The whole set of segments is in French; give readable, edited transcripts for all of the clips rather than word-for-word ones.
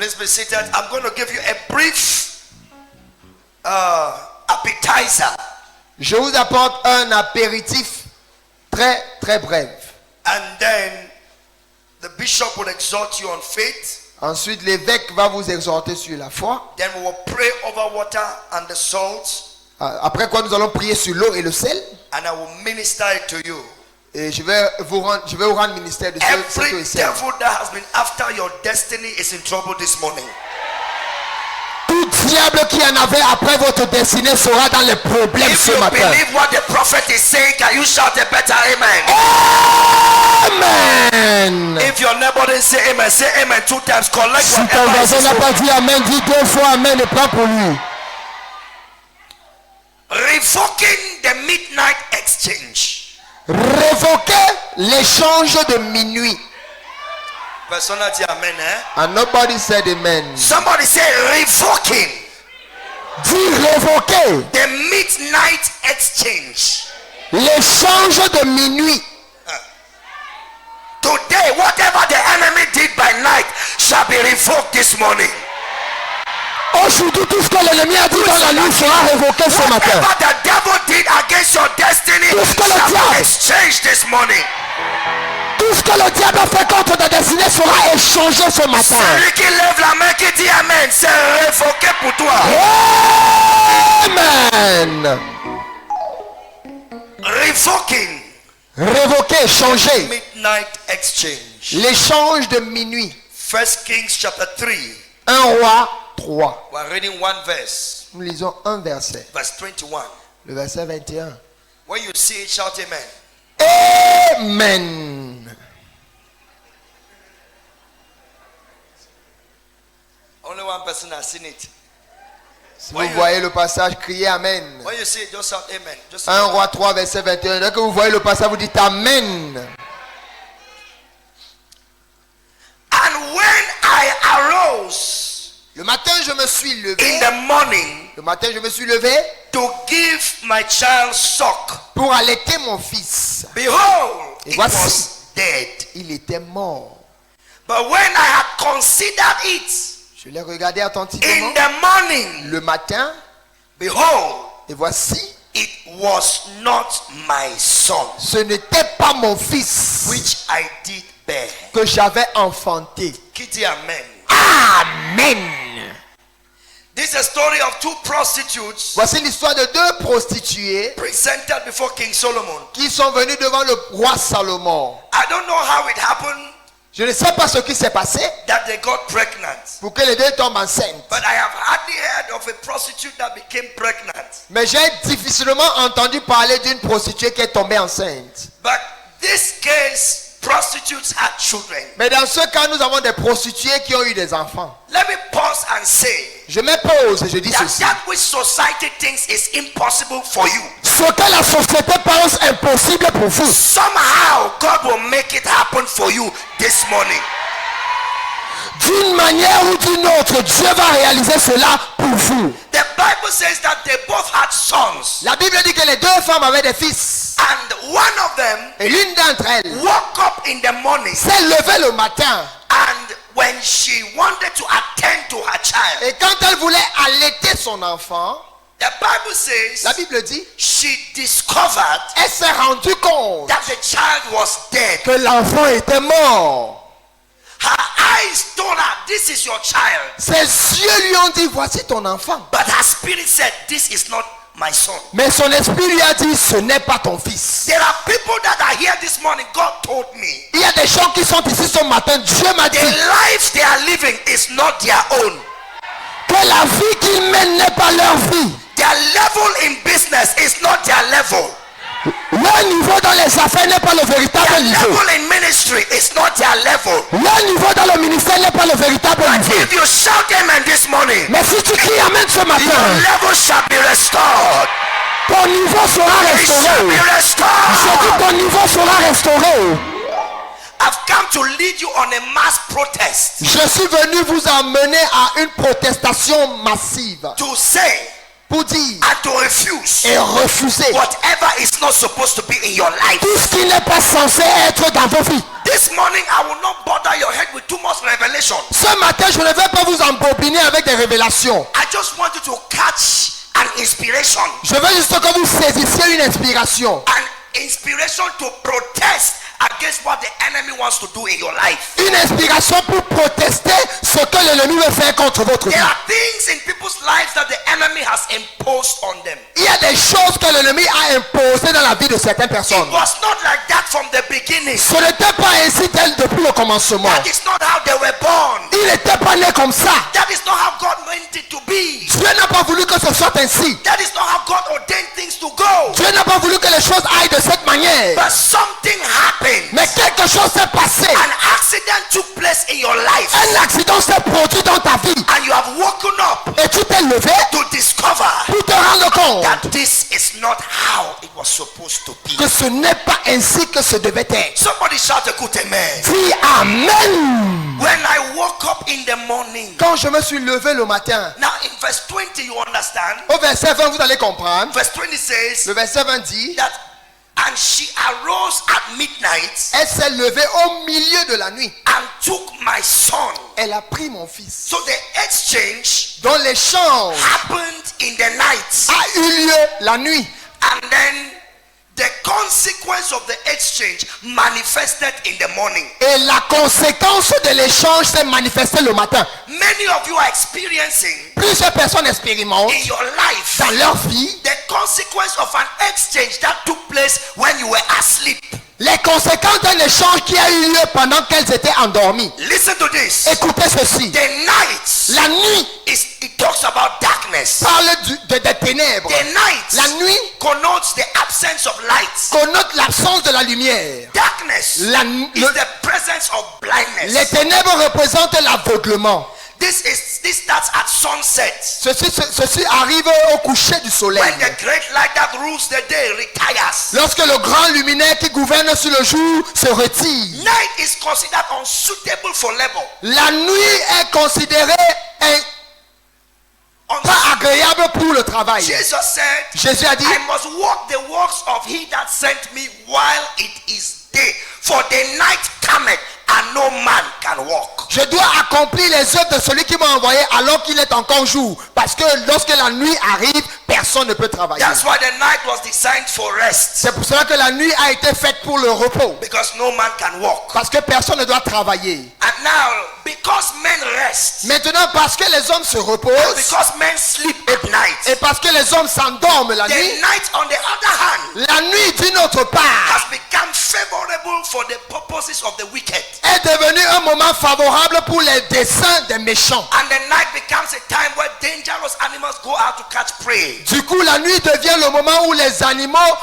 Please be seated. I'm going to give you a brief appetizer. Je vous apporte un apéritif très très bref. And then the bishop will exhort you on faith. Ensuite, l'évêque va vous exhorter sur la foi. Then we will pray over water and the salt. Après quoi, nous allons prier sur l'eau et le sel. And I will minister it to you. Et je vais vous rendre ministère de cette eau Every et sel. devil that has been after your destiny is in trouble this morning. Tout diable qui en avait après votre destinée sera dans les problèmes If ce you matin. believe what the prophet is saying, can you shout a better amen? Amen. If your neighbor didn't say amen 2 times. Collect Si ton whatever voisin is n'a pas spoken. dit amen, dis 2 fois amen et prends pour lui. Revoking the midnight exchange. Révoquer l'échange de minuit. Personne n'a dit amen, hein? And nobody said amen. Somebody say revoking Dis révoquer the midnight exchange. l'échange de minuit. Today, whatever the enemy did by night shall be revoked this morning. Aujourd'hui, tout ce que l'ennemi a dit dans la nuit sera révoqué ce matin. Whatever the devil did against your destiny shall be exchanged this morning. Tout ce que le diable a fait contre ta destinée sera échangé ce matin. Celui qui lève la main qui dit amen, c'est révoqué pour toi. Amen. Revoking Révoquer, changer. midnight exchange. L'échange de minuit. 1 Kings chapter 3. 1 roi 3. We're reading one verse. Nous lisons un verset. Verse 21. Le verset 21. When you see it, shout amen. Amen. Only one person has seen it. Si vous voyez le passage, criez Amen. When you see it, just shout amen. Just 1 roi 3, verset 21. Dès que vous voyez le passage, vous dites Amen. And when I arose Le matin, je me suis in levé. the morning Le matin, je me suis levé to give my child suck, pour allaiter mon fils. behold, Et it voici. was dead. Il était mort. But when I had considered it Je l'ai regardé in attentivement. the morning, Le matin, behold, et voici, it was not my son, ce n'était pas mon fils which I did bear. que j'avais enfanté. Qui dit amen? Amen. This is a story of 2 prostitutes Voici l'histoire de 2 prostituées presented before King Solomon. qui sont venues devant le roi Salomon. I don't know how it happened Je ne sais pas ce qui s'est passé that they got pregnant, pour que les 2 tombent enceintes. but I have hardly heard of a prostitute that became pregnant. Mais j'ai difficilement entendu parler d'une prostituée qui est tombée enceinte. But this case, prostitutes had children. Mais dans ce cas, nous avons des prostituées qui ont eu des enfants. Let me pause and say Je me pose et je dis that ceci. that which society thinks is impossible for you, Ce que la société pense impossible pour vous, somehow God will make it happen for you this morning. d'une manière ou d'une autre, Dieu va réaliser cela pour vous. The Bible says that they both had sons, La Bible dit que les 2 femmes avaient des fils. and one of them Et l'une d'entre elles woke up in the morning, s'est levée le matin. and when she wanted to attend to her child, Et quand elle voulait allaiter son enfant, the Bible says la Bible dit, she discovered elle s'est rendue compte that the child was dead. que l'enfant était mort. Her eyes told her, this is your child. Ses yeux lui ont dit, voici ton enfant. But her spirit said, this is not my son. Mais son esprit lui a dit, ce n'est pas ton fils. There are people that are here this morning. God told me Il y a des gens qui sont ici ce matin. Dieu m'a dit the life they are living is not their own. que la vie qu'ils mènent n'est pas leur vie. Their level in business is not their level. Leur niveau dans les affaires n'est pas le véritable Their niveau. level in ministry is not their level. Leur niveau dans le ministère n'est pas le véritable niveau. If you shout amen this morning, Mais si tu cries Amen ce your matin, level shall be restored. ton niveau sera It shall restauré. be Je restored. dis ton niveau sera restauré. I've come to lead you on a mass protest Je suis venu vous emmener à une protestation massive to say pour dire and to refuse et refuser whatever is not supposed to be in your life. tout ce qui n'est pas censé être dans vos vies. This morning, I will not bother your head with too much revelation. Ce matin, je ne vais pas vous embobiner avec des révélations. I just want you to catch an inspiration. Je veux juste que vous saisissiez une inspiration. An inspiration to protest against what the enemy wants to do in your life. Une inspiration pour protester ce que l'ennemi veut faire contre votre vie. There are things in people's lives that the enemy has imposed on them. Il y a des choses que l'ennemi a imposées dans la vie de certaines personnes. It was not like that from the beginning. Ce n'était pas ainsi tel depuis le commencement. That is not how they were born. Il n'était pas né comme ça. That is not how God meant it to be. Dieu n'a pas voulu que ce soit ainsi. That is not how God ordained things to go. Dieu n'a pas voulu que les choses aillent de cette manière. But something happened. Mais quelque chose s'est passé. An accident took place in your life. Un accident s'est produit dans ta vie. And you have woken up Et tu t'es levé to discover pour te rendre compte that this is not how it was supposed to be. que ce n'est pas ainsi que ce devait être. Somebody shout a good amen. Dis Amen. When I woke up in the morning. Quand je me suis levé le matin, Now in verse 20 you understand. au verset 20 vous allez comprendre. Verse 20 says Le verset 20 dit, that and she arose at midnight elle s'est levée au milieu de la nuit. and took my son. Elle a pris mon fils. So the exchange Dont l'échange happened in the night. a eu lieu la nuit. And then the consequence of the exchange manifested in the morning. Et la conséquence de l'échange s'est manifestée le matin. Many of you are experiencing Plusieurs personnes expérimentent in your life dans leur vie the consequence of an exchange that took place when you were asleep. les conséquences d'un échange qui a eu lieu pendant qu'elles étaient endormies. Listen to this. Écoutez ceci. The night La nuit it talks about darkness. parle des ténèbres. The night La nuit connotes the absence of light. connote l'absence de la lumière. Darkness is the presence of blindness. Les ténèbres représentent l'aveuglement. This starts at sunset. Ceci arrive au coucher du soleil. When the great light that rules the day retires. Lorsque le grand luminaire qui gouverne sur le jour se retire. Night is considered unsuitable for labor. La nuit est considérée pas agréable pour le travail. Jesus said, Jésus a dit, I must work the works of he that sent me while it is day. For the night cometh and no man can walk. je dois accomplir les œuvres de celui qui m'a envoyé alors qu'il est encore jour. Parce que lorsque la nuit arrive, personne ne peut travailler. That's why the night was designed for rest. C'est pour cela que la nuit a été faite pour le repos. Because no man can walk. Parce que personne ne doit travailler. And now, because men rest, Maintenant, parce que les hommes se and reposent because men sleep at night, et parce que les hommes s'endorment la the nuit, night on the other hand la nuit d'une autre part has become favorable for the purposes of the wicked. est devenue un moment favorable pour les desseins des méchants. And the night becomes a time where dangerous animals go out to catch prey. Du coup, la nuit devient le moment où les animaux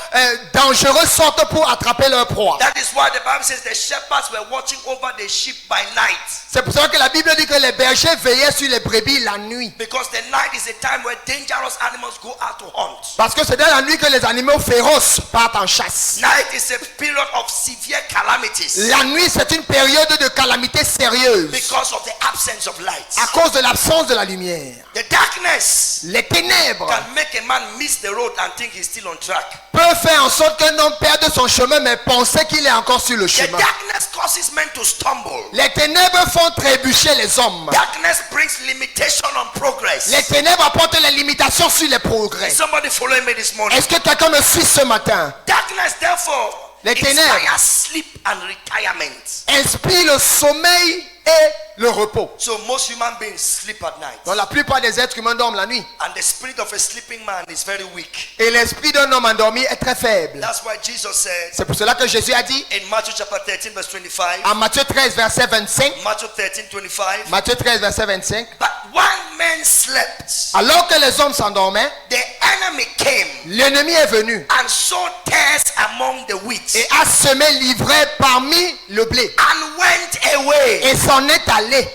dangereux sortent pour attraper leur proie. That is why the Bible says the shepherds were watching over the sheep by night. C'est pour ça que la Bible dit que les bergers veillaient sur les brebis la nuit. Because the night is a time where dangerous animals go out to hunt. Parce que c'est dans la nuit que les animaux féroces partent en chasse. Night is a period of severe calamities. La nuit, c'est une période de calamité sérieuse Because of the absence of light. à cause de l'absence de la lumière. The darkness Les ténèbres can make a man miss the road and think he's still on track. peuvent faire en sorte qu'un homme perde son chemin mais penser qu'il est encore sur le The chemin. darkness causes men to stumble. Les ténèbres font trébucher les hommes. Darkness brings limitation on progress. Les ténèbres apportent les limitations sur les progrès. Somebody following me this morning. Est-ce que quelqu'un me suit ce matin? Darkness therefore Les ténèbres inspires sleep and retirement. inspire le sommeil et le repos. So most human beings sleep at night. Donc la plupart des êtres humains dorment la nuit. And the spirit of a sleeping man is very weak. Et l'esprit d'un homme endormi est très faible. That's why Jesus said C'est pour cela que Jésus a dit in Matthew chapter 13 verse 25. en Matthieu 13 verset 25. Matthew 13, 25. Matthieu 13 verset 25. But one man slept. Alors que les hommes s'endormaient, The enemy came l'ennemi est venu and sowed tares among the wheat et a semé l'ivraie parmi le blé and went away. et s'en est allé.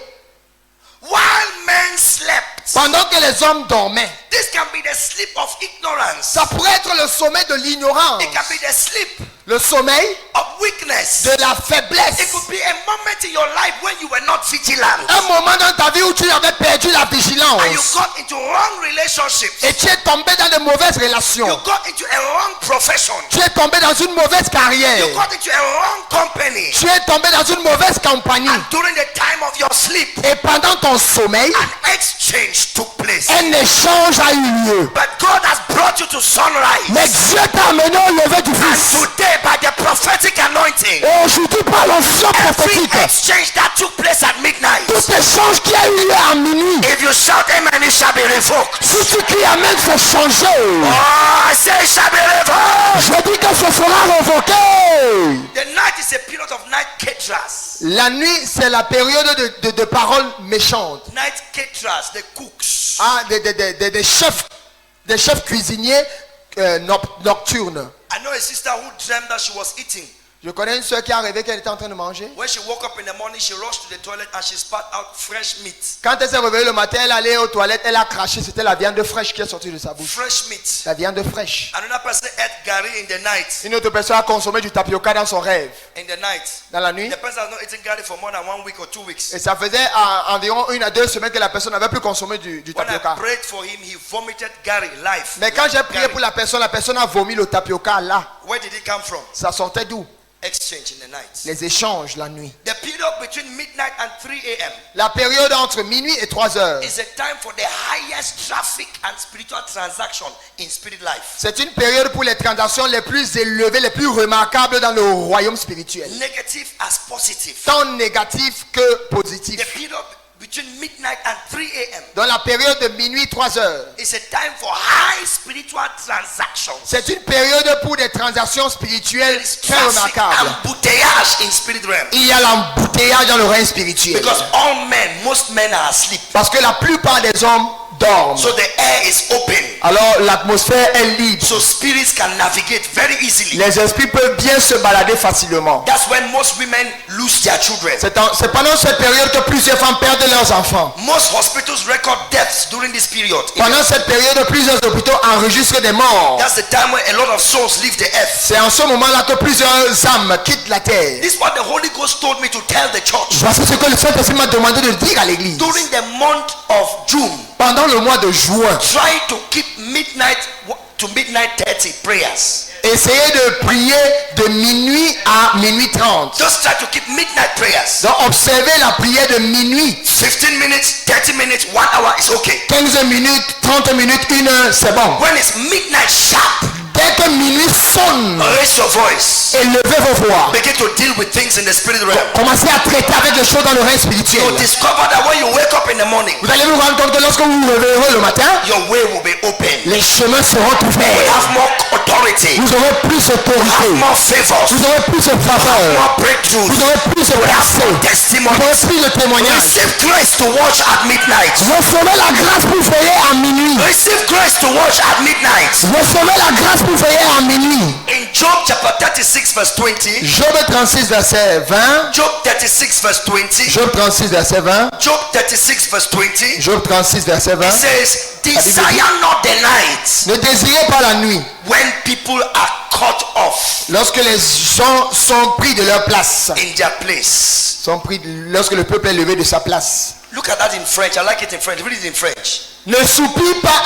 While men slept. Pendant que les hommes dormaient. This can be the sleep of ignorance. Ça pourrait être le sommeil de l'ignorance. It can be the sleep Le sommeil of weakness. de la It faiblesse. could be a moment in your life when you were not vigilant. Un moment dans ta vie où tu avais perdu la And you vigilance. got into wrong relationships. Et tu es tombé dans de mauvaises relations. You got into a wrong profession. Tu es tombé dans une mauvaise carrière. You got into a wrong company. Tu es tombé dans une mauvaise compagnie. And during the time of your sleep, Et pendant ton sommeil, an exchange took place. un échange a eu lieu. But God has brought you to sunrise. Mais Dieu t'a amené au lever du And fils. today, by the prophetic anointing, Et aujourd'hui, par l'onction every prophétique, exchange that took place at midnight, tout échange qui a eu lieu à minuit, if you shout amen, it shall be revoked. si tu cries Amen, c'est changé. Oh, I say it shall be revoked. Je dis que ce sera révoqué. The night is a period of night caterers. La nuit, c'est la période de paroles méchantes. Night caterers, the cooks. Ah, des chefs cuisiniers nocturnes. I know a sister who dreamed that she was eating. Je connais une soeur qui a rêvé qu'elle était en train de manger. When she woke up in the morning, she rushed to the toilet and she spat out fresh meat. Quand elle s'est réveillée le matin, elle allait aux toilettes, elle a craché. C'était la viande fraîche qui est sortie de sa bouche. Fresh meat. La viande fraîche. Another person ate gari in the night. Une autre personne a consommé du tapioca dans son rêve. In the night. Dans la nuit. The person has not eaten gari for more than 1 week or 2 weeks. Et ça faisait environ 1 à 2 semaines que la personne n'avait plus consommé du When I tapioca. prayed for him, he vomited gari live. Mais quand j'ai prié pour la personne a vomi le tapioca là. Where did it come from? Ça sortait d'où? Exchange in the night. Les échanges la nuit. The period between midnight and 3 a.m. La période entre minuit et 3 heures. is a time for the highest traffic and spiritual transaction in spirit life. C'est une période pour les transactions les plus élevées, les plus remarquables dans le royaume spirituel. Negative as positive. Tant négatif que positif. The period between midnight and 3 a.m. Dans la période de minuit 3 heures. is a time for high spiritual transactions. C'est une période pour des transactions spirituelles très Traffic remarquables. embouteillage in spirit realm. Il y a l'embouteillage dans le règne spirituel. Because most men are asleep. Parce que la plupart des hommes dorment. So the air is open. Alors l'atmosphère est libre. So spirits can navigate very easily. Les esprits peuvent bien se balader facilement. That's when most women lose their children. C'est pendant cette période que plusieurs femmes perdent leurs enfants. Most hospitals record deaths during this period. Pendant cette période, plusieurs hôpitaux enregistrent des morts. That's the time when a lot of souls leave the earth. C'est en ce moment-là que plusieurs âmes quittent la terre. This is what the Holy Ghost told me to tell the church. Voici ce que le Saint-Esprit m'a demandé de dire à l'église. During the month of June, Pendant le mois de juin, try to keep midnight to midnight 30 prayers. essayez de prier de minuit à minuit 30. Just try to keep midnight prayers. Donc observez la prière de minuit. 15 minutes, 30 minutes, 1 hour is okay. 15 minutes, 30 minutes, 1 heure, c'est bon. When it's midnight sharp, Dès que minuit sonne, raise your voice. élevez vos voix. Begin to deal with things in the spirit realm. Commencez à traiter avec les choses dans le règne spirituel. You'll discover that when you wake up in the morning, Vous allez vous rendre compte que lorsque vous vous réveillerez le matin, your way will be open. les chemins seront You ouverts. have more authority. Vous aurez plus d'autorité. Have more favors. Vous aurez plus de faveur. More breakthroughs. Vous aurez plus de percées. Vous Testimony. aurez plus de témoignages. Receive grace to watch at midnight. Recevez la grâce pour veiller à minuit. Receive grace to watch at midnight. Recevez la grâce pour veiller à minuit. In Job chapter 36 verse 20. Job 36 verset 20. Job 36 verse 20. Job 36 verset 20. Job 36 verse 20. Job 36 verset 20. It says, desire not the night Ne désirez pas la nuit when people are cut off lorsque les gens sont pris de leur place. in their place. Lorsque le peuple est levé de sa place. Look at that in French. I like it in French. Read it in French. Ne soupire pas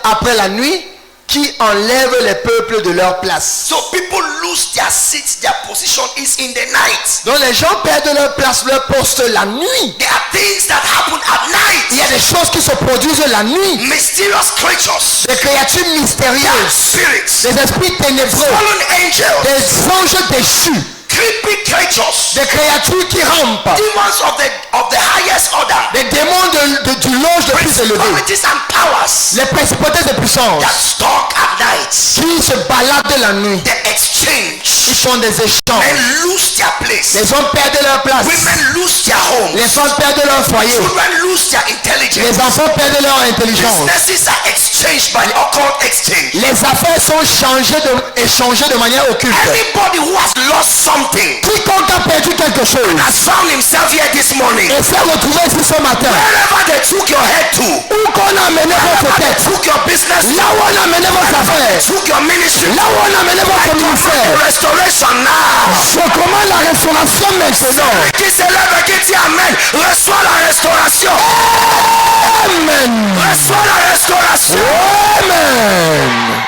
après la nuit qui enlève les peuples de leur place. So people lose their seats, their position is in the night. Donc les gens perdent leur place, leur poste la nuit. There are things that happen at Il y a night. des choses qui se produisent la nuit. Mysterious creatures, Des créatures mystérieuses, spirits, des esprits ténébreux, fallen angels, des anges déchus, creepy creatures, des créatures qui rampent, demons of the highest order, des démons du loge de plus élevé, principalities and powers les principautés de puissance that stalk at night. qui se baladent la nuit. They exchange. Ils font des échanges. Men lose their place. Les hommes perdent leur place. Women lose their Les homes. femmes perdent leur foyer. Children lose their Les intelligence. enfants perdent leur intelligence. Businesses are exchanged by occult exchange. Les affaires sont échangées de manière occulte. Anybody who has lost something Quiconque a perdu quelque chose has found himself here this morning. et s'est retrouvé ici ce matin, Wherever they took your head to, où qu'on a amené votre wherever they tête, took your business to, là où on a amené vos affaires, took your ministry, là où on a amené votre the ministère, restoration now. Je commande la restauration maintenant. Celui qui s'élève et qui dit Amen, reçoit la restauration. Amen. Reçoit la restauration. Amen.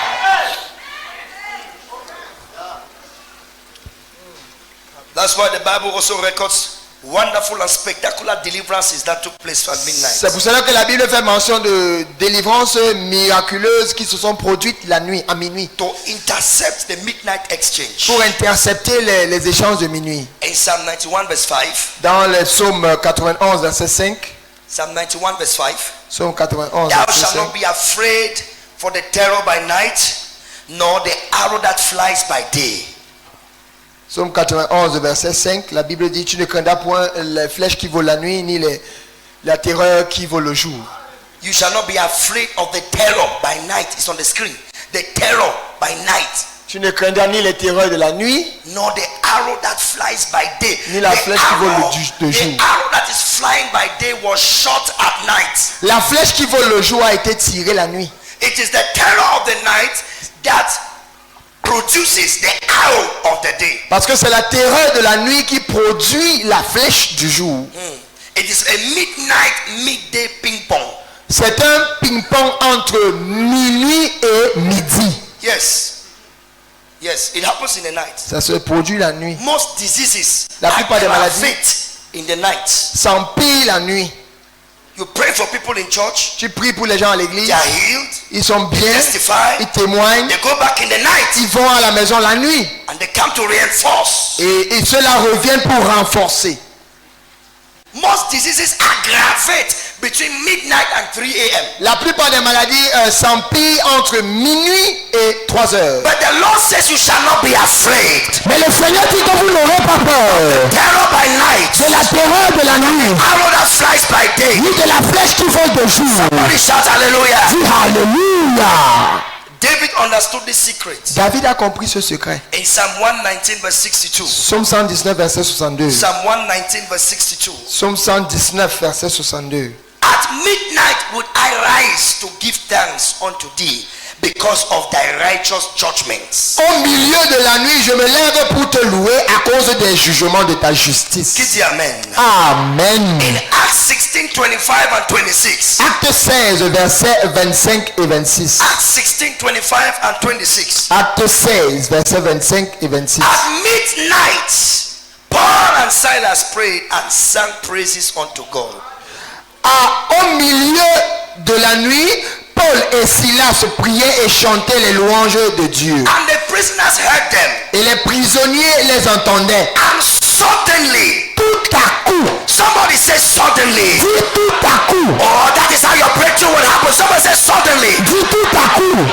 That's why the Bible also records wonderful and spectacular deliverances that took place at midnight. C'est pour cela que la Bible fait mention de délivrances miraculeuses qui se sont produites la nuit, à minuit, To intercept the midnight exchange. pour intercepter les échanges de minuit. In Psalm 91 verse 5. Dans le psaume 91, verset 5. Psalm 91 verse 5. Psaume 91, Thou verset shalt 5. not be afraid for the terror by night, nor the arrow that flies by day. Psaume 91, verset 5. La Bible dit, tu ne craindras point les flèches qui volent la nuit, ni la terreur qui vole le jour. You shall not be afraid of the terror by night. It's on the screen. The terror by night, Tu ne craindras ni les terreurs de la nuit, nor the arrow that flies by day. Ni la flèche qui vole de the jour. arrow that is flying by day was shot at night. la flèche qui vole le jour a été tirée la nuit. It is the terror of the night that produces the arrow of the day. Parce que c'est la terreur de la nuit qui produit la flèche du jour. It is a midday ping pong. C'est un ping-pong entre minuit et midi. Yes. Yes, it happens in the night. Ça se produit la nuit. Most diseases La plupart des maladies aggravate in the night. s'empilent la nuit. You pray for people in church, Tu pries pour les gens à l'église. they are healed, Ils sont bien. testify, Ils témoignent. they go back in the night Ils vont à la maison la nuit. and they come to reinforce. Et ceux-là reviennent pour renforcer. Most diseases aggravate between midnight and 3 a.m. La plupart des maladies s'empilent entre minuit et 3 heures. But the Lord says you shall not be afraid. Mais le Seigneur dit que vous n'aurez pas peur Terror by night, de la terreur de la nuit, arrow that flies by day. ni de la flèche qui vole de jour. Somebody shout hallelujah. Dis Alléluia. David understood this secret. David a compris ce secret. In Psalm 119 verse 62. Psaume 119, verset 62. Psalm 119 verse 62. Psaume 119, verset 62. At midnight would I rise to give thanks unto thee because of thy righteous judgments. Au milieu de la nuit, je me lève pour te louer à cause des jugements de ta justice. Kids, amen. Amen. In Acts 16, 25 and 26. Acte 16, versets 25 et 26. Acts 16, 25 and 26. Acte 16, versets 25 et 26. At midnight, Paul and Silas prayed and sang praises unto God. Au milieu de la nuit, Paul et Silas priaient et chantaient les louanges de Dieu. And the prisoners heard them. Et les prisonniers les entendaient. And suddenly, Tout à coup, somebody says suddenly. dis tout à coup, Oh, that is how your breakthrough will happen. Somebody says suddenly. dis tout à coup.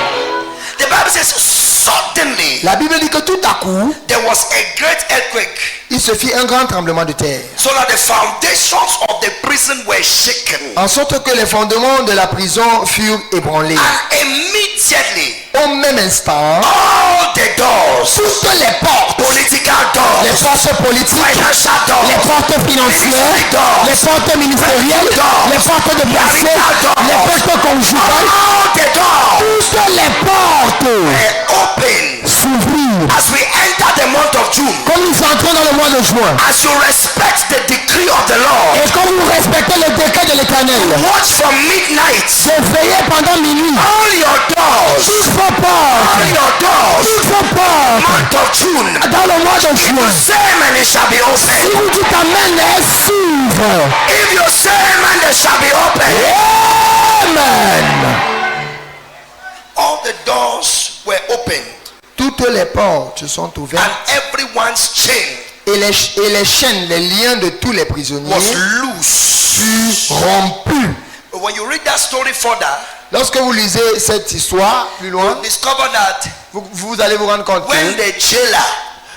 The Bible says suddenly La Bible dit que tout à coup, there was a great earthquake, il se fit un grand tremblement de terre. so that the foundations of the prison were shaken. En sorte que les fondements de la prison furent ébranlés. And immediately Au même instant, all the doors, toutes les portes, political les doors, portes politiques, financial les doors, portes financières, les portes ministérielles, les portes de placé, les portes conjugales, all the doors toutes les portes were open s'ouvrirent. as we enter the month of June. Comme nous entrons dans le mois de juin, As you respect the decree of the Lord, et comme vous respectez le décret de l'Éternel, watch from midnight. veillez pendant minuit. All your doors, Toutes vos all portes, your doors, toutes vos portes, month of June, dans le mois de juin. say amen, it shall be Si open. vous dites Amen, elles s'ouvrent. If you say amen, they shall be open. Amen. All the doors were opened, Toutes les portes sont ouvertes and everyone's chain et les chaînes, les liens de tous les prisonniers was loose. furent rompus. When you read that story further, Lorsque vous lisez cette histoire plus loin, you discover that vous allez vous rendre compte when que the jailer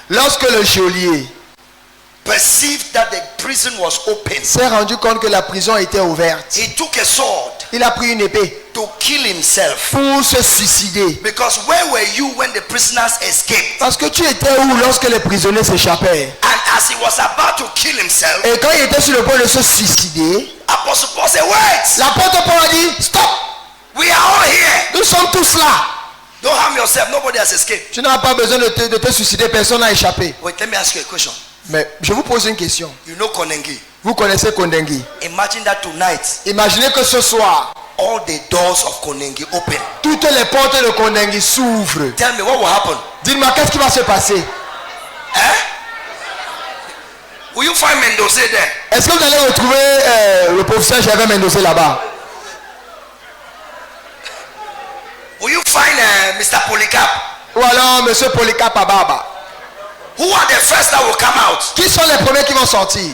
lorsque le geôlier perceived that the prison was open, s'est rendu compte que la prison était ouverte, he took a sword il a pris une épée to kill himself. pour se suicider. Because where were you when the prisoners escaped? Parce que tu étais où lorsque les prisonniers s'échappaient? And as he was about to kill himself, Et quand il était sur le point de se suicider, Apostle Paul said, wait, l'apôtre Paul a dit, stop, we are all here. nous sommes tous là. Don't harm yourself. Nobody has escaped. Tu n'as pas besoin de te suicider, personne n'a échappé. Wait, let me ask you a question. Mais je vous pose une question. You know Konengi? Vous connaissez Kondengi? Imagine that tonight, Imaginez que ce soir, all the doors of Konengi open. toutes les portes de Kondengi s'ouvrent. Tell me what will happen. Dites-moi, qu'est-ce qui va se passer? Eh? Will you find Mendoza there? Est-ce que vous allez retrouver le professeur Gervais Mendoza là-bas? Will you find Mr. Polycarp? Ou alors Monsieur Polycarp Ababa? Who are the first that will come out? Qui sont les premiers qui vont sortir?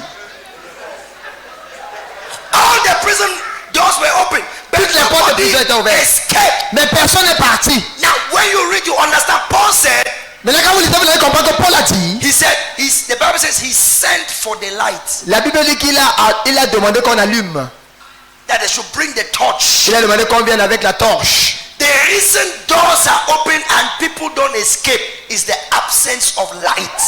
All the prison doors were open. But Toutes les portes de nobody prison étaient ouvertes. escaped. Mais personne n'est parti. Now, when you read, you understand. Paul said, Maintenant, quand vous lisez, vous allez comprendre que Paul a dit. he said, the Bible says he sent for the light. La Bible dit qu'il a demandé qu'on allume. That they should bring the torch. Il a demandé qu'on vienne avec la torche. The reason doors are open and people don't escape is the absence of light.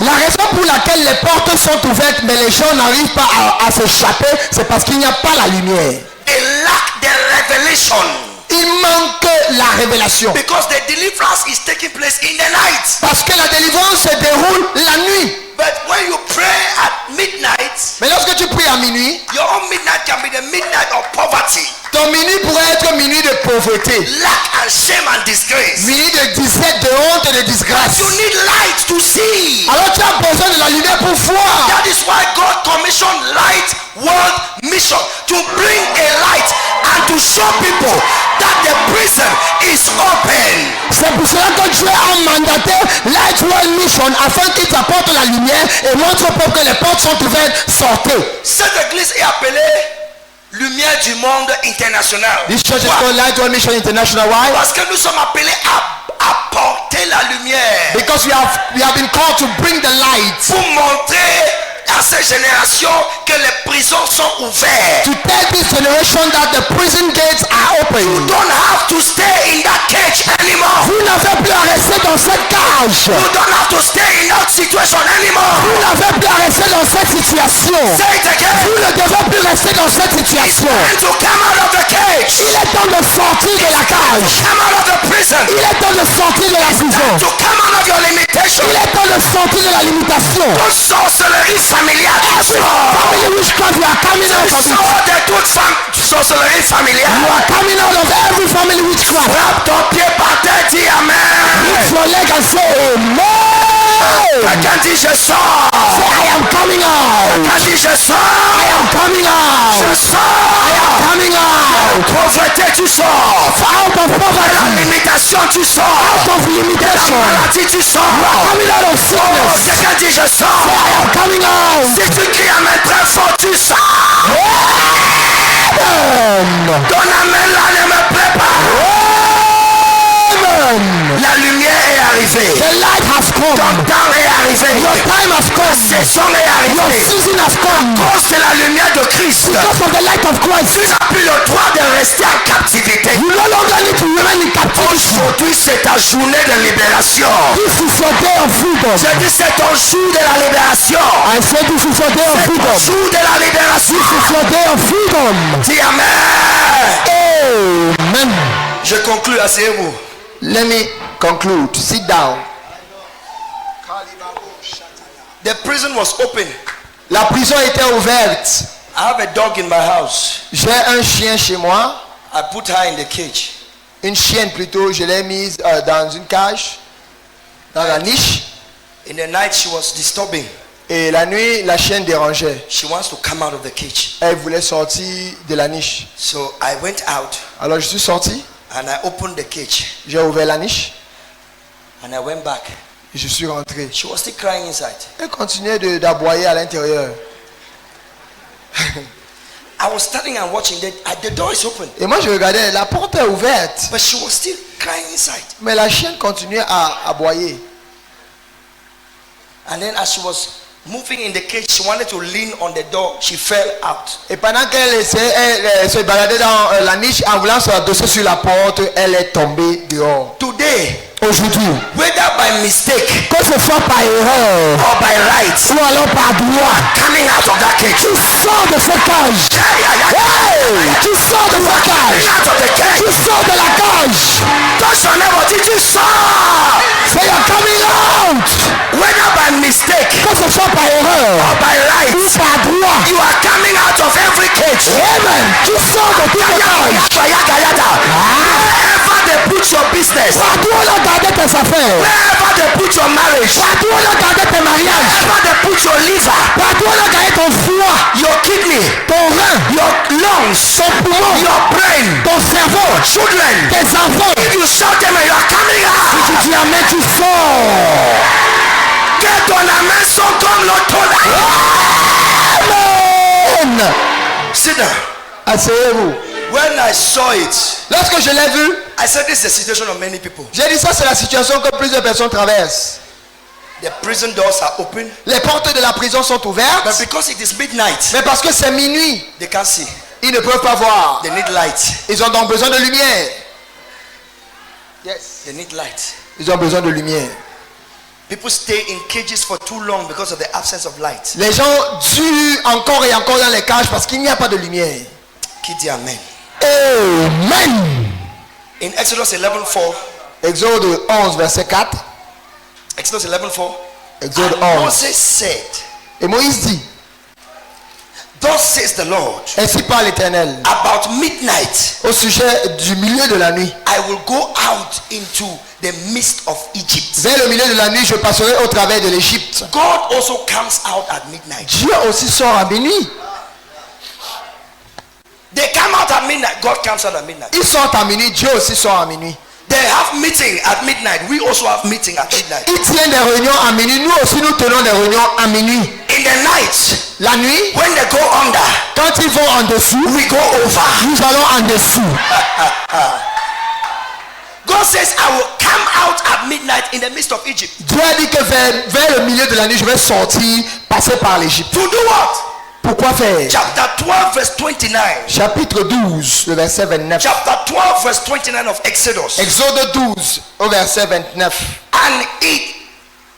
La raison pour laquelle les portes sont ouvertes mais les gens n'arrivent pas à s'échapper, c'est parce qu'il n'y a pas la lumière. They lack the revelation. Il manque la révélation. Because the deliverance is taking place in the night. Parce que la délivrance se déroule la nuit. But when you pray at midnight, Mais lorsque tu pries à minuit, your own midnight can be the midnight of poverty, ton minuit pourrait être minuit de pauvreté. lack and shame and disgrace. Minuit de disette, de honte et de disgrâce. You need light to see. Alors tu as besoin de la lumière pour voir. That is why God commissioned Light World Mission to bring a light and to show people that the prison is open. C'est pour cela que Dieu a mandaté Light World Mission afin qu'il apporte la lumière et montre au peuple que les portes sont ouvertes. Sortez. Cette église est appelée Lumière du Monde International. This church is Why? called Light World Mission International. Why? Parce que nous sommes appelés à apporter la lumière Because we have been called to bring the light. pour montrer à cette génération que les prisons sont ouvertes. To tell this generation that the prison gates are You open. don't have to stay in that cage anymore. Vous n'avez plus à rester dans cette cage. You don't have to stay in that situation Vous anymore. n'avez plus à rester dans cette situation. Say it again. Vous ne devez plus rester dans cette situation. And to come out of the cage. Il est temps de sortir de la cage. Come out of the prison. Il est temps de sortir de la prison. To come out of your limitation. Il est temps de sortir de la limitation. Toute sorcellerie familiale. Family witchcraft, you are coming out of it. Sors de toute sorcellerie You familiale. are coming out of every family witchcraft. Frappe ton pied par terre, dis amen. Lift your leg and say amen. Quelqu'un dit je sors. Say I am coming out. Quelqu'un dit je I sors. am coming out. Je sors. I am coming out. Pauvreté, tu sors. Out of La poverty. limitation, tu sors. Out of limitation. Maladie, tu sors. Coming out of sickness. Quelqu'un dit je sors. I am coming out. Si tu cries amen très fort, tu sors. Amen. Ton amen là ne me plaît pas. Amen. La lumière est arrivée. The light has Ton come. temps est arrivé. Your time has La come. saison est Your arrivée. season has come. Cause c'est la lumière de Christ. Because of the light of Christ. Tu n'as plus le droit de rester en captivité. You no longer need to remain in captivity. Aujourd'hui, c'est ta journée de libération. This is your day of freedom. Je dis c'est ton jour de la libération. I say this is your day of C'est ton freedom. jour de la libération. This is your day of freedom. Dis amen. Amen. Je conclue, asseyez-vous. Let me conclude. Sit down. The prison was open. La prison était ouverte. I have a dog in my house. J'ai un chien chez moi. I put her in the cage. Une chienne plutôt. Je l'ai mise dans une cage. Dans la niche. In the night, she was disturbing. Et la nuit, la chienne dérangeait. She wants to come out of the cage. Elle voulait sortir de la niche. So I went out Alors je suis sorti. and I opened the cage J'ai ouvert la niche. and I went back. Et je suis rentré. She was still crying inside. Elle continuait d'aboyer à l'intérieur. I was standing and watching. The door is open, Et moi je regardais, la porte est ouverte. but she was still crying inside. Mais la chienne continuait à aboyer. And then as she was moving in the cage, she wanted to lean on the door. She fell out. Et pendant qu'elle essayait, elle se baladait dans la niche en voulant se adosser sur la porte, elle est tombée dehors. Today, aujourd'hui, whether by mistake que ce soit par erreur or by right, ou alors par droit, coming out of that cage. tu sors de cette cage. Hey, tu sors de cette cage. Coming out of the cage. Tu sors de la cage. Touch your neighbor, did you saw? Say you're coming out. Whether by mistake Que ce soit par erreur or by right, ou par droit. you are coming out of every cage. Amen. Tu sors de toute la cage. Wherever they put your business, Partout on a gardé tes affaires. wherever they put your marriage, Partout on a gardé tes mariages. wherever they put your liver, Partout on a gardé ton foie, your kidney, ton rein, your lungs, ton poumon, your brain, ton cerveau, children. tes enfants. If you shout them and you are coming Si tu out, dis amen, tu sors. get on a man so come not to Amen. sit down. Asseyez-vous. When I saw it, Lorsque je l'ai vu, I said this is the situation of many people. j'ai dit ça, c'est la situation que plusieurs personnes traversent. The prison doors are open, Les portes de la prison sont but ouvertes, because it is midnight, mais parce que c'est minuit, they can't see. ils ne peuvent pas voir. They need light. Ils ont donc besoin de lumière. Yes. They need light. Ils ont besoin de lumière. People stay in cages for too long because of the absence of light. Les gens durent encore et encore dans les cages parce qu'il n'y a pas de lumière. Qui dit amen? Amen. In Exodus 11:4, Exode 11, verset 4. Exodus 11:4, Exode and 11. Moses said, Et Moïse dit, thus says the Lord, ainsi parle l'Éternel, about midnight au sujet du milieu de la nuit. I will go out into the midst of Egypt. Vers le milieu de la nuit, je passerai au travers de l'Égypte. God also comes out at midnight. Dieu aussi sort à minuit. They come out at midnight. God comes out at midnight. Ils sortent à minuit, Dieu aussi sort à minuit. They have meeting at midnight. We also have meeting at midnight. Ils tiennent des réunions à minuit, nous aussi nous tenons des réunions à minuit. In the night, La nuit, when they go under, quand ils vont en dessous, we go over. nous allons en dessous. God says, I will come out at midnight in the midst of Egypt. Dieu a dit que vers le milieu de la nuit, je vais sortir, passer par l'Égypte. To do what? Pourquoi faire? Chapter 12 verse 29. Chapitre 12, le verset 29. Chapter 12 verse 29 of Exodus. Exode 12, au verset 29. And it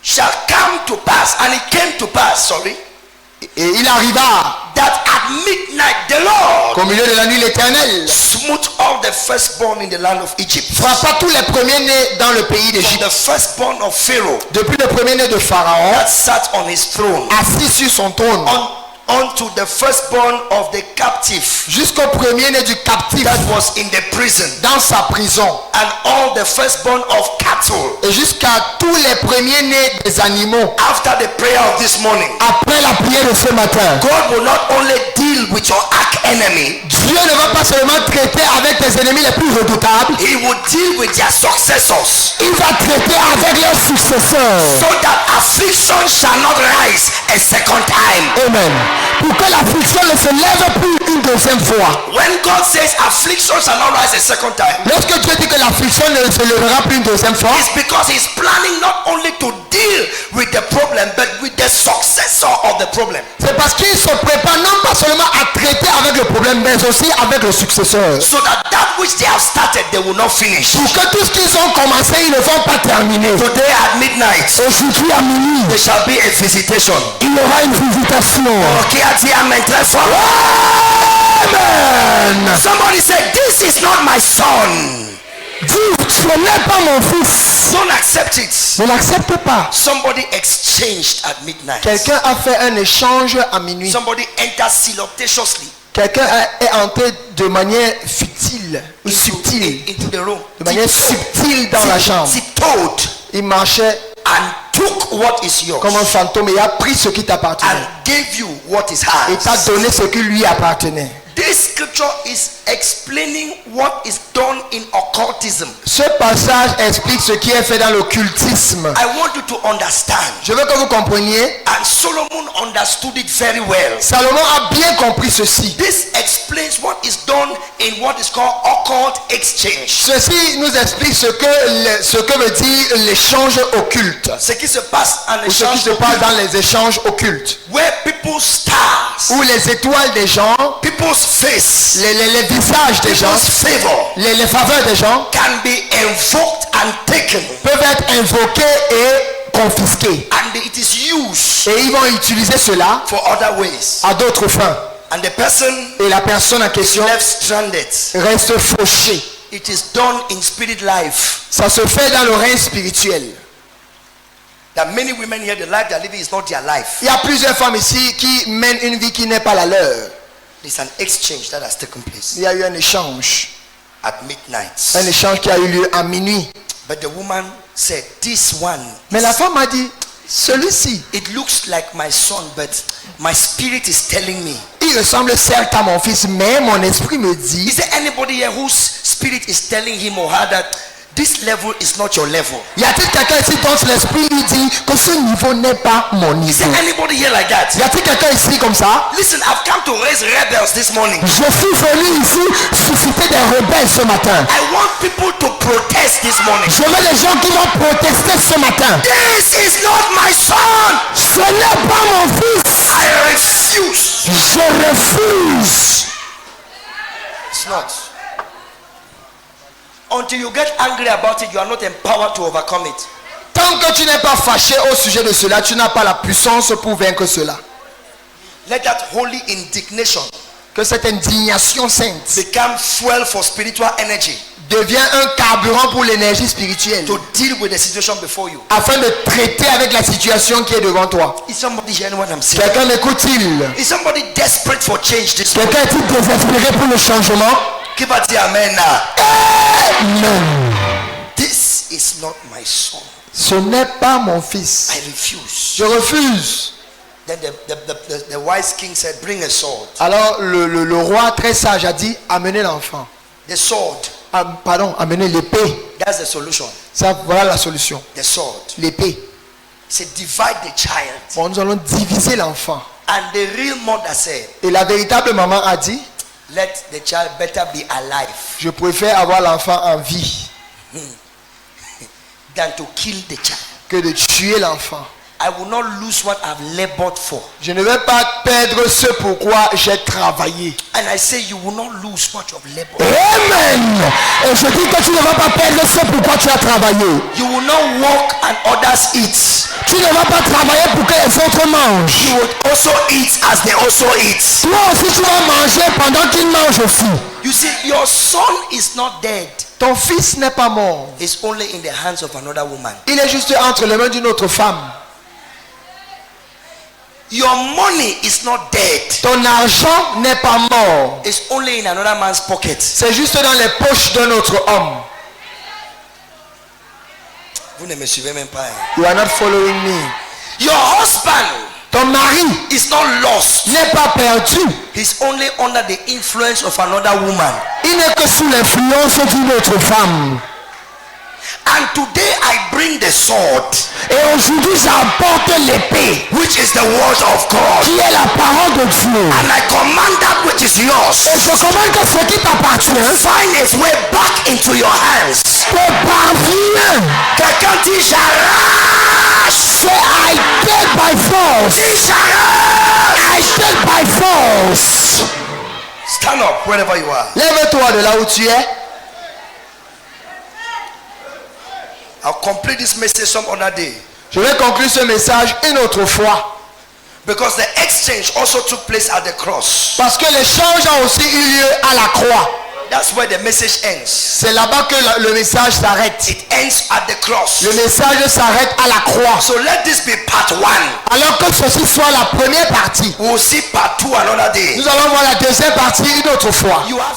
shall come to pass, and it came to pass, sorry, Et il arriva that at midnight the Lord qu'au milieu de la nuit, l'Éternel smote all the firstborn in the land of Egypt. frappa tous les premiers-nés dans le pays From d'Égypte. the firstborn of Pharaoh Depuis le premier-né de Pharaon, that sat on his throne assis sur son trône, unto the firstborn of the captive jusqu'au premier-né du captif that was in the prison, dans sa prison, and all the firstborn of cattle. et jusqu'à tous les premiers-nés des animaux. After the prayer of this morning, Après la prière de ce matin, God will not only deal with your arch enemy, Dieu ne va pas seulement traiter avec tes ennemis les plus redoutables, He will deal with their successors, il va traiter avec leurs successeurs. so that affliction shall not rise a second time. Amen. Pour que l'affliction ne se lève plus une deuxième fois. When God says affliction shall not rise a second time, Lorsque Dieu dit que l'affliction ne se lèvera plus une deuxième fois, it's because He's planning not only to deal with the problem, but with the successor of the problem. c'est parce qu'il se prépare non pas seulement à traiter avec le problème, mais aussi avec le successeur. So that which they have started, they will not finish. Pour que tout ce qu'ils ont commencé, ils ne vont pas terminer. Today at midnight, Aujourd'hui à minuit, there shall be a visitation. il y aura une visitation. Qui a dit amen très fort? Amen. Somebody said, this is not my son. Dis, ce n'est pas mon fils. Don't accept it. Ne l'accepte pas. Somebody exchanged at midnight. Quelqu'un a fait un échange à minuit. Somebody entered surreptitiously Quelqu'un est entré de manière futile ou subtile. into the room. De manière subtile dans la chambre. Tiptoed Il marchait and took what is yours comme un fantôme et a pris ce qui t'appartenait. and gave you what is Et t'a hers. donné ce qui lui appartenait. This scripture is explaining what is done in occultism. Ce passage explique ce qui est fait dans l'occultisme. I want you to understand. Je veux que vous compreniez. And Solomon understood it very well. Salomon a bien compris ceci. This explains what is done in what is called occult exchange. Ceci nous explique ce que veut dire l'échange occulte. Ce qui se passe en Ou ce qui échange se passe dans les échanges occultes. where people's stars, Où les étoiles des gens, people's face, les visages des gens, people's favor les faveurs des gens can be invoked and taken. peuvent être invoqués et confisqués. And it is used Et ils vont utiliser cela for other ways. à d'autres fins. And the person Et la personne en question left stranded. reste fauchée. It is done in spirit life. Ça se fait dans le règne spirituel. That many women here, the life they are living is not their life. Il y a plusieurs femmes ici qui mènent une vie qui n'est pas la leur. There's an exchange that has taken place Il y a eu un échange. at midnight. Un échange qui a eu lieu à minuit. But the woman said, this one, Mais la femme a dit, celui-ci, it looks like my son, but my spirit is telling me. il ressemble certes à mon fils, mais mon esprit me dit, Is there anybody here whose spirit is telling him or her that this level is not your level? y a-t-il quelqu'un ici dont l'esprit lui dit que ce niveau n'est pas mon Is niveau? there anybody here like that? Y a-t-il quelqu'un ici comme ça? Listen, I've come to raise rebels this morning. Je suis venu ici susciter des rebelles ce matin. I want people to protest this morning. Je veux des gens qui vont protester ce matin. This is not my son. Ce n'est pas mon fils. I refuse. Je refuse. It's not. Until you get angry about it, you are not empowered to overcome it. Tant que tu n'es pas fâché au sujet de cela, tu n'as pas la puissance pour vaincre cela. Let that holy indignation Que cette indignation sainte become fuel for spiritual energy devient un carburant pour l'énergie spirituelle to deal with the situation before you. afin de traiter avec la situation qui est devant toi. Is somebody hearing what I'm saying? Quelqu'un m'écoute-t-il? Is somebody desperate for change this morning? Quelqu'un est-il désespéré pour le changement? Give us the amen now. Non. This is not my son. Ce n'est pas mon fils. I refuse. Je refuse. Then the wise king said, bring a sword. Alors le roi très sage a dit, amenez l'enfant. The sword. Amenez l'épée. That's the solution. Ça, voilà la solution. The sword. L'épée. C'est divide the child. Bon, nous allons diviser l'enfant. And the real mother said, Et la véritable maman a dit, let the child better be alive je préfère avoir l'enfant en vie than to kill the child. que de tuer l'enfant. I will not lose what I've labored for. Je ne vais pas perdre ce pourquoi j'ai travaillé. And I say you will not lose what you have labored. Amen. Et je dis que tu ne vas pas perdre ce pourquoi tu as travaillé. You will not walk and others eat. Tu ne vas pas travailler pour que les autres mangent. You will also eat as they also eat. Toi aussi tu vas manger pendant qu'ils mangent aussi. You see, your son is not dead. Ton fils n'est pas mort. It's only in the hands of another woman. Il est juste entre les mains d'une autre femme. Your money is not dead. Ton argent n'est pas mort. It's only in another man's pocket. C'est juste dans les poches d'un autre homme. Vous ne me suivez même pas. Hein? You are not following me. Your husband Ton mari is not lost. n'est pas perdu. He's only under the influence of another woman. Il n'est que sous l'influence d'une autre femme. And today I bring the sword, Et aujourd'hui j'apporte l'épée, which is the word of God. qui est la parole de Dieu. And I command that which is yours Et je commande que ce qui t'appartient find its way back into your hands. te parvient. Quelqu'un dit j'arrache. C'est I take by force. Dis j'arrache. I take by force. Stand up wherever you are. Lève-toi de là où tu es. I'll complete this message some other day. Je vais conclure ce message une autre fois. Because the exchange also took place at the cross. Parce que l'échange a aussi eu lieu à la croix. That's where the message ends. C'est là-bas que le message s'arrête. It ends at the cross. Le message s'arrête à la croix. So let this be part 1. Alors que ceci soit la première partie. We'll see part 2 another day. Nous allons voir la deuxième partie une autre fois. You have